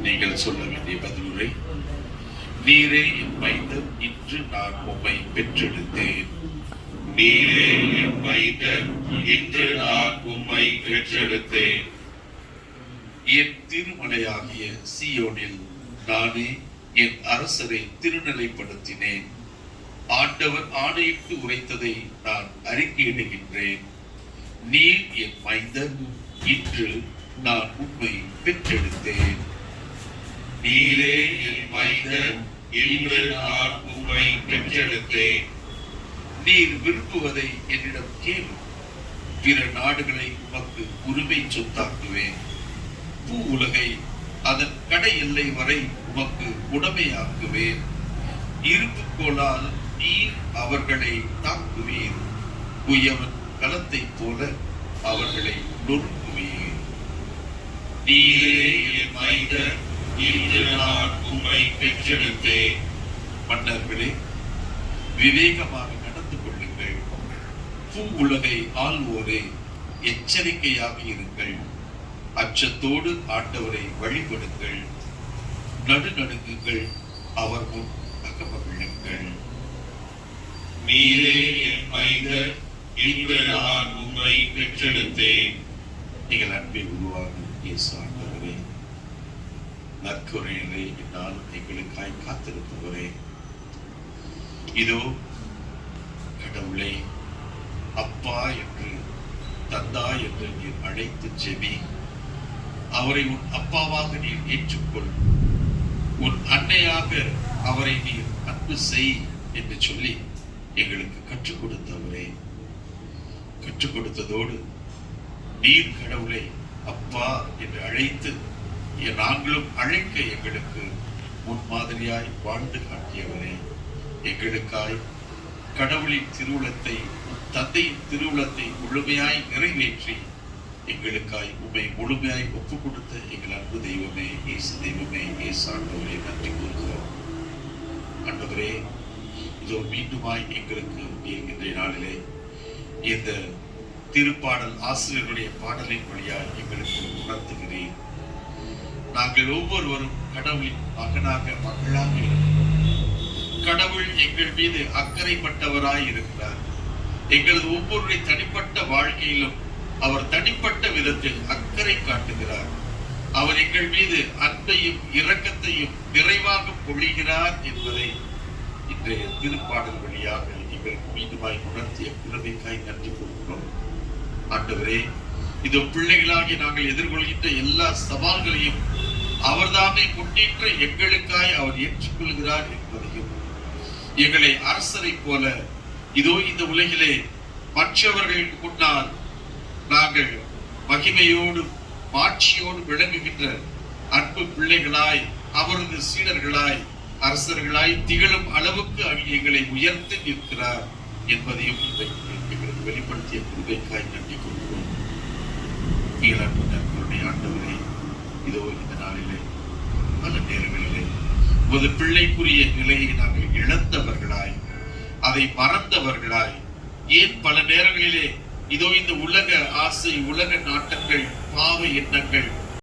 நீங்கள் சொல்ல வேண்டிய பதிலுரை, நீரே என் மைந்தர், இன்று நான் உம்மை பெற்றெடுத்தேன். நீரே என் மைந்தர், இன்று நான் உம்மை பெற்றெடுத்தேன். என் திருமலையாகிய சீயோனில் நானே என் அரசரை திருநிலைப்படுத்தினேன். ஆண்டவர் ஆணையிட்டு உரைத்ததை நான் அறிக்கையிடுகின்றேன். நீர் என் மைந்தர், இன்று நான் உம்மை பெற்றெடுத்தேன். நீரே என் மைந்தர், இன்று நான் உம்மை பெற்றெடுத்தேன். நீர் விரும்புவதை என்னிடம் கேளு. பிற நாடுகளை உமக்கு உரிமை சொத்தாக்குவேன். பூ உலகை அதன் கடை எல்லை வரை உமக்கு உடைமையாக்குவேன். இருப்புக்கோளால் நீர் அவர்களை தாக்குவீர். குயவன் களத்தை போல அவர்களை நொறுக்குவீர். நீரே என் மைந்தர், இன்று நான் உம்மை பெற்றெடுத்தேன். மன்னர்களே, விவேகமாக நடந்து கொள்ளுங்கள். பூ உலகை ஆள்வோரே, எச்சரிக்கையாக இருங்கள். அச்சத்தோடு ஆண்டவரை வழிபடுங்கள். நடுநடுங்குங்கள், அவர் முன் அகமகிழுங்கள். நீரே என் மைந்தர், இன்று நான் உம்மை பெற்றெடுத்தேன். நீங்கள் அன்பை உருவாக இயேசு ஆண்டவரே, நற்கொரையிலே என்னால் எங்களுக்காய் காத்திருப்பவரே, இதோ கடவுளை அப்பா என்று, தந்தா என்று நீர் அழைத்து செவி. அவரை உன் அப்பாவாக நீர் ஏற்றுக்கொள். உன் அன்னையாக அவரை நீர் அன்பு செய் என்று சொல்லி எங்களுக்கு கற்றுக் கொடுத்தவரே, கற்றுக் கொடுத்ததோடு நீர் கடவுளை அப்பா என்று அழைத்து நாங்களும் அழைக்க எங்களுக்கு முன்மாதிரியாய் வாழ்ந்து காட்டியவரே, எங்களுக்காய் கடவுளின் திருவுளத்தை, தந்தையின் திருவுளத்தை முழுமையாய் நிறைவேற்றி எங்களுக்காய் உம்மை முழுமையாய் ஒப்புக் கொடுத்த எங்கள் அன்பு தெய்வமே, இயேசு தெய்வமே, இயேசு ஆண்டவரே, நன்றி கூறுகிறோம். ஆண்டவரே, இதோ மீண்டுமாய் எங்களுக்கு இன்றைய நாளிலே இந்த திருப்பாடல் ஆசிரியர்களுடைய பாடலின் வழியாய் எங்களுக்கு உணர்த்துகிறேன். நாங்கள் ஒவ்வொருவரும் கடவுளின் மகனாக, மகளாக இருக்கிறோம். கடவுள் எங்கள் மீது அக்கறைப்பட்டவராய் இருக்கிறார். எங்களது ஒவ்வொருடைய தனிப்பட்ட வாழ்க்கையிலும் அவர் தனிப்பட்ட விதத்தில் அக்கறை காட்டுகிறார். அவர் எங்கள் மீது அன்பையும் இரக்கத்தையும் நிறைவாக பொழிகிறார் என்பதை இன்றைய திருப்பாடல் வழியாக எங்களுக்கு மீண்டுமாய் உணர்த்திய கிருபைக்காய் நன்றி கூறுகிறோம். ஆண்டவரே, இதோ பிள்ளைகளாகி நாங்கள் எதிர்கொள்கின்ற எல்லா சவால்களையும் அவர்தாமே முன்னின்று எங்களுக்காய் அவர் ஏற்றுக்கொள்கிறார் என்பதையும், எங்களை அரசரை போல இதோ இந்த உலகிலே மற்றவர்களுக்கு முன்னால் நாங்கள் மகிமையோடு மாட்சியோடு விளங்குகின்ற அன்பு பிள்ளைகளாய், அவரது சீடர்களாய், அரசர்களாய் திகழும் அளவுக்கு எங்களை உயர்த்தி நிற்கிறார் என்பதையும் எங்களுக்கு வெளிப்படுத்திய கிருபைக்காய் நன்றி கொள்கிறோம். நண்பர்களுடைய ஆண்டவரே, இதோ இந்த நாளிலே பல நேரங்களிலே ஒரு பிள்ளைக்குரிய நிலையை நாங்கள் இழந்தவர்களாய், அதை மறந்தவர்களாய், ஏன் பல நேரங்களிலே இதோ இந்த உலக ஆசை, உலக நாட்டங்கள், பாவ எண்ணங்கள்